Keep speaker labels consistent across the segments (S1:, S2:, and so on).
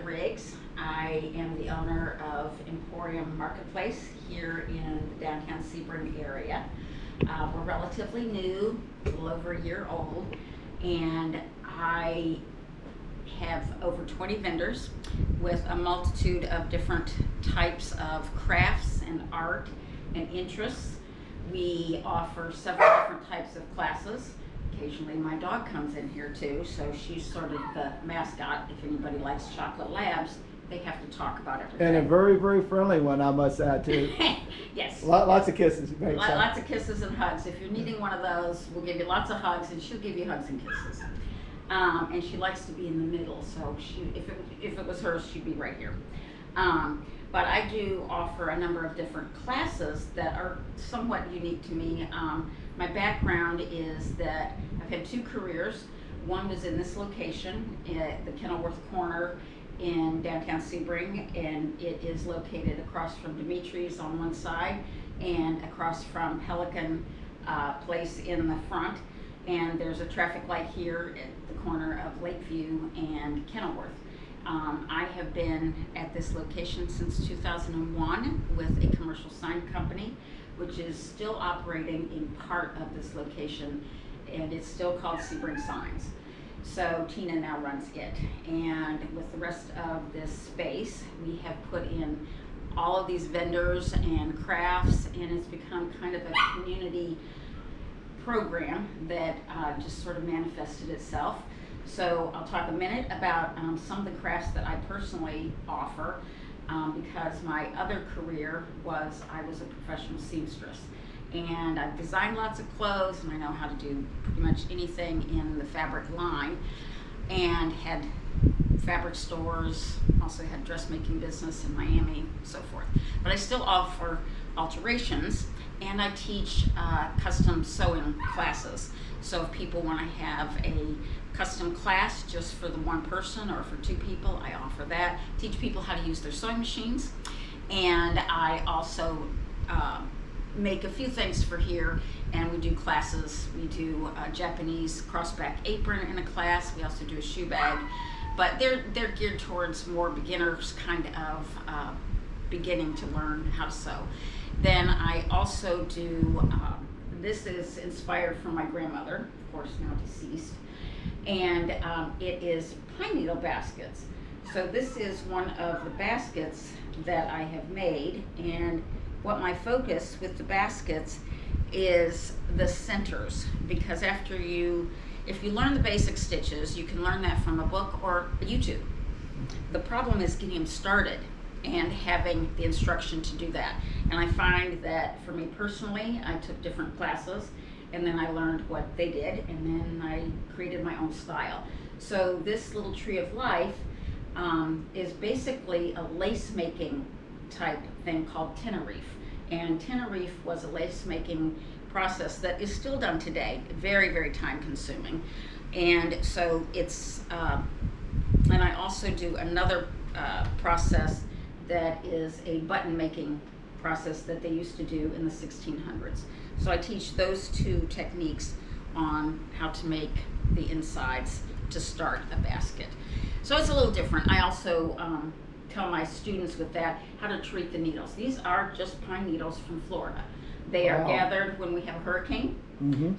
S1: Riggs. I am the owner of Emporium Marketplace here in the downtown Sebring area. We're relatively new, a little over a year old, and I have over 20 vendors with a multitude of different types of crafts and art and interests. We offer several different types of classes. Occasionally my dog comes in here too, so she's sort of the mascot. If anybody likes chocolate labs, they have to talk about everything.
S2: And a very, very friendly one, I must add too.
S1: Yes.
S2: Lots of kisses.
S1: Lots of kisses and hugs. If you're needing one of those, we'll give you lots of hugs, and she'll give you hugs and kisses. And she likes to be in the middle, so if it was hers, she'd be right here. But I do offer a number of different classes that are somewhat unique to me. My background is that I've had 2 careers. One was in this location at the Kenilworth Corner in downtown Sebring, and it is located across from Dimitri's on one side and across from Pelican Place in the front. And there's a traffic light here at the corner of Lakeview and Kenilworth. I have been at this location since 2001 with a commercial sign company, which is still operating in part of this location, and it's still called Sebring Signs. So Tina now runs it, and with the rest of this space, we have put in all of these vendors and crafts, and it's become kind of a community program that just sort of manifested itself. So I'll talk a minute about some of the crafts that I personally offer, because my other career was I was a professional seamstress, and I've designed lots of clothes, and I know how to do pretty much anything in the fabric line, and had fabric stores, also had dressmaking business in Miami, so forth. But I still offer alterations, and I teach custom sewing classes. So if people want to have a custom class just for the one person or for 2 people, I offer that. Teach people how to use their sewing machines, and I also make a few things for here, and we do classes. We do a Japanese crossback apron in a class. We also do a shoe bag, but they're geared towards more beginners, kind of beginning to learn how to sew. Then I also do, this is inspired from my grandmother, of course now deceased, and it is pine needle baskets. So this is one of the baskets that I have made, and what my focus with the baskets is the centers, because if you learn the basic stitches, you can learn that from a book or YouTube. The problem is getting them started and having the instruction to do that. And I find that for me personally, I took different classes, and then I learned what they did, and then I created my own style. So this little tree of life is basically a lace making type thing called Tenerife. And Tenerife was a lace making process that is still done today, very, very time consuming. And so it's, and I also do another process that is a button making process that they used to do in the 1600s. So I teach those 2 techniques on how to make the insides to start a basket. So it's a little different. I also tell my students with that how to treat the needles. These are just pine needles from Florida. They are gathered when we have a hurricane.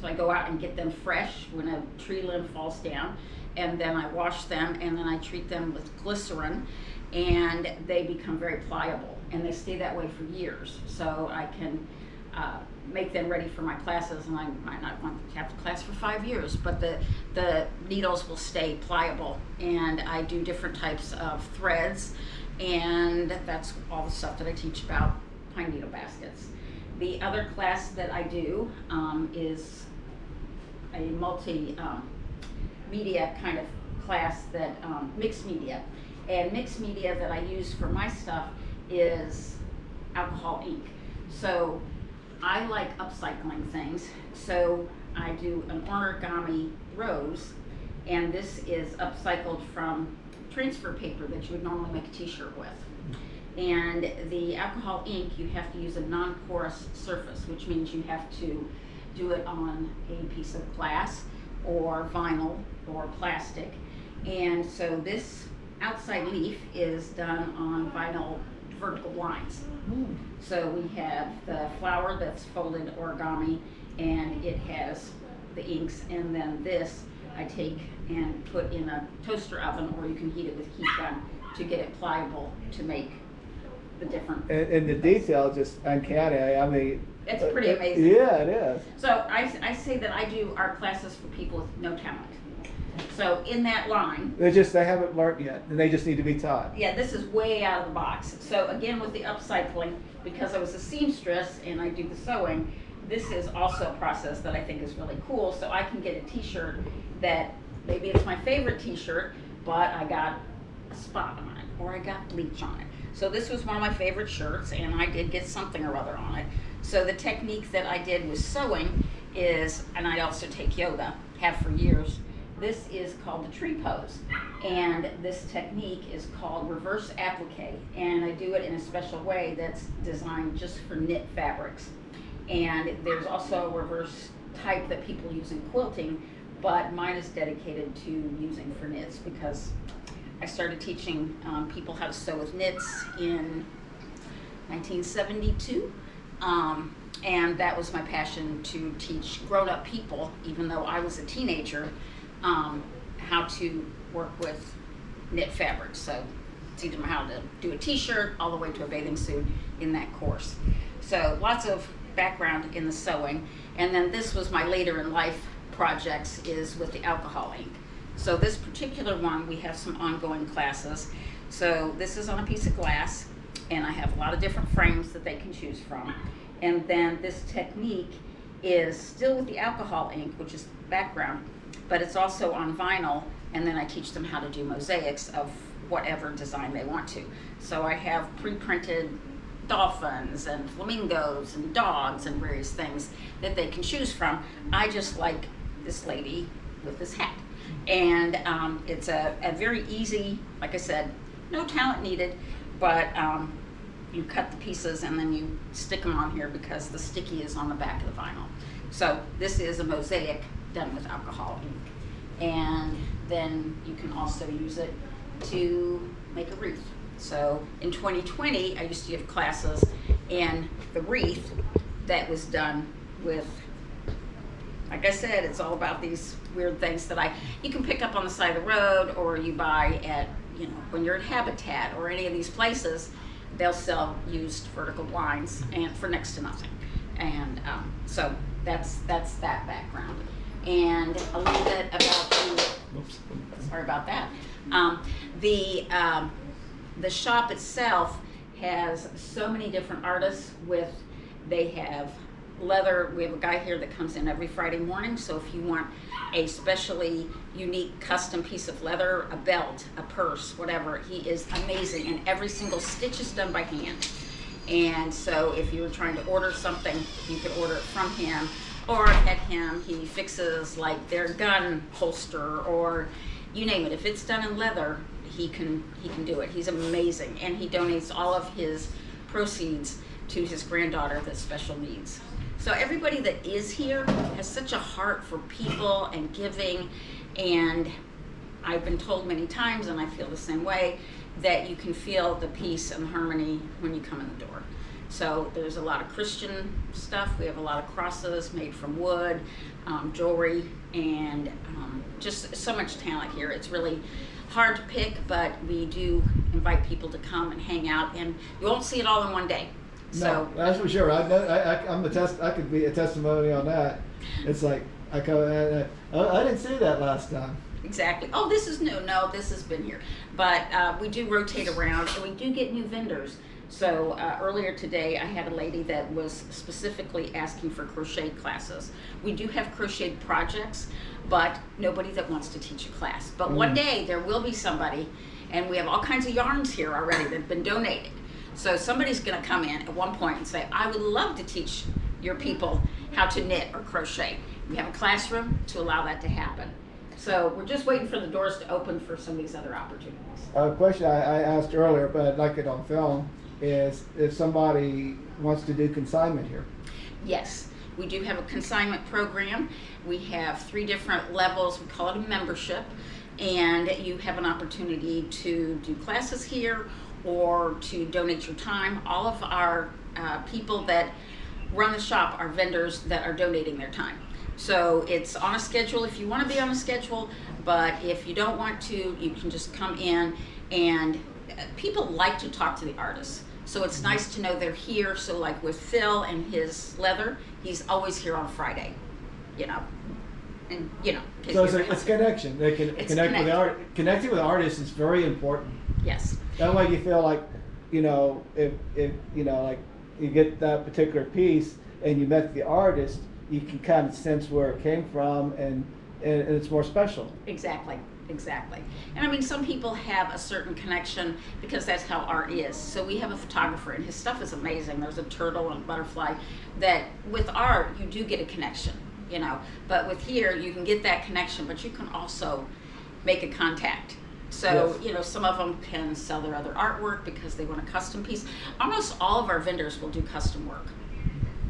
S1: So I go out and get them fresh when a tree limb falls down, and then I wash them, and then I treat them with glycerin, and they become very pliable, and they stay that way for years. So I can make them ready for my classes, and I might not want to have the class for 5 years, but the needles will stay pliable, and I do different types of threads, and that's all the stuff that I teach about pine needle baskets. The other class that I do is a multi-media kind of class, that mixed media. And mixed media that I use for my stuff is alcohol ink. So I like upcycling things. So I do an origami rose, and this is upcycled from transfer paper that you would normally make a t-shirt with. And the alcohol ink, you have to use a non-porous surface, which means you have to do it on a piece of glass or vinyl or plastic. And so this outside leaf is done on vinyl vertical lines. So we have the flower that's folded origami, and it has the inks, and then this I take and put in a toaster oven, or you can heat it with heat gun to get it pliable to make the different.
S2: And the detail just uncanny. I mean,
S1: It's pretty amazing.
S2: Yeah, it is.
S1: So I say that I do art classes for people with no talent. So in that line,
S2: They haven't learned yet, and they just need to be taught.
S1: yeah, this is way out of the box. So again, with the upcycling, because I was a seamstress and I do the sewing, this is also a process that I think is really cool. So I can get a t-shirt that maybe it's my favorite t-shirt, but I got a spot on it, or I got bleach on it. So this was one of my favorite shirts, and I did get something or other on it. So the technique that I did with sewing is, and I also take yoga, have for years. This is called the tree pose, and this technique is called reverse applique, and I do it in a special way that's designed just for knit fabrics. And there's also a reverse type that people use in quilting, but mine is dedicated to using for knits because I started teaching people how to sew with knits in 1972. And that was my passion, to teach grown-up people, even though I was a teenager, how to work with knit fabrics. So teach them how to do a t-shirt all the way to a bathing suit in that course. So lots of background in the sewing. And then this was my later in life projects, is with the alcohol ink. So this particular one, we have some ongoing classes. So this is on a piece of glass, and I have a lot of different frames that they can choose from. And then this technique is still with the alcohol ink, which is background, but it's also on vinyl, and then I teach them how to do mosaics of whatever design they want to. So I have pre-printed dolphins and flamingos and dogs and various things that they can choose from. I just like this lady with this hat. And it's a very easy, like I said, no talent needed, but you cut the pieces and then you stick them on here because the sticky is on the back of the vinyl. So this is a mosaic done with alcohol ink. And then you can also use it to make a wreath. So in 2020, I used to give classes, and the wreath that was done with, like I said, it's all about these weird things that you can pick up on the side of the road, or you buy at, when you're at Habitat or any of these places, they'll sell used vertical blinds and for next to nothing. And so that's that background. And a little bit about sorry about that. The shop itself has so many different artists they have leather. We have a guy here that comes in every Friday morning, so if you want a specially unique custom piece of leather, a belt, a purse, whatever, he is amazing, and every single stitch is done by hand. And so if you were trying to order something, you could order it from him, or at him. He fixes like their gun holster, or you name it. If it's done in leather, he can do it. He's amazing, and he donates all of his proceeds to his granddaughter that's special needs. So everybody that is here has such a heart for people and giving, and I've been told many times, and I feel the same way, that you can feel the peace and the harmony when you come in the door. So there's a lot of Christian stuff. We have a lot of crosses made from wood, jewelry, and just so much talent here. It's really hard to pick, but we do invite people to come and hang out, and you won't see it all in one day. So,
S2: no, that's for sure. I could be a testimony on that. It's like I didn't see that last time.
S1: Exactly. Oh, this is new. No, this has been here. But we do rotate around, and we do get new vendors. So earlier today, I had a lady that was specifically asking for crochet classes. We do have crochet projects, but nobody that wants to teach a class. But one day, there will be somebody, and we have all kinds of yarns here already that have been donated. So somebody's going to come in at one point and say, I would love to teach your people how to knit or crochet. We have a classroom to allow that to happen. So we're just waiting for the doors to open for some of these other opportunities.
S2: A question I asked earlier, but I'd like it on film, is if somebody wants to do consignment here.
S1: Yes, we do have a consignment program. We have 3 different levels. We call it a membership. and you have an opportunity to do classes here or to donate your time. All of our people that run the shop are vendors that are donating their time. So it's on a schedule if you want to be on a schedule, but if you don't want to, you can just come in, and people like to talk to the artists. So it's nice to know they're here. So like with Phil and his leather, he's always here on Friday, you know. And you know,
S2: So it's connection. They can connect with the art. Connecting with artists is very important.
S1: Yes.
S2: That way you feel like, you know, if you know, like you get that particular piece and you met the artist, you can kind of sense where it came from, and it's more special.
S1: Exactly. Exactly. And I mean, some people have a certain connection because that's how art is. So we have a photographer, and his stuff is amazing. There's a turtle and a butterfly. That with art, you do get a connection, you know. But with here, you can get that connection, but you can also make a contact. So,
S2: Yes.
S1: you know, some of them can sell their other artwork because they want a custom piece. Almost all of our vendors will do custom work.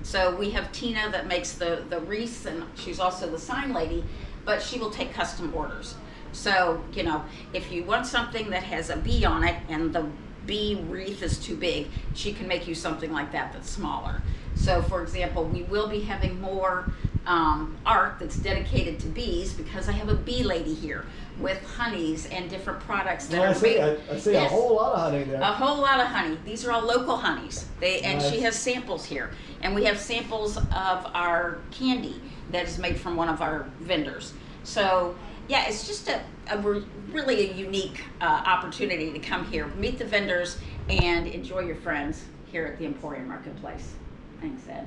S1: So we have Tina that makes the wreaths, and she's also the sign lady, but she will take custom orders. So, you know, if you want something that has a bee on it and the bee wreath is too big, she can make you something like that that's smaller. So, for example, we will be having more art that's dedicated to bees because I have a bee lady here with honeys and different products that
S2: Well,
S1: are made.
S2: I see
S1: Yes.
S2: a whole lot of honey there.
S1: A whole lot of honey. These are all local honeys. And
S2: Nice.
S1: she has samples here. And we have samples of our candy that is made from one of our vendors. So, yeah, it's just really a unique opportunity to come here, meet the vendors, and enjoy your friends here at the Emporium Marketplace. Thanks, Ed.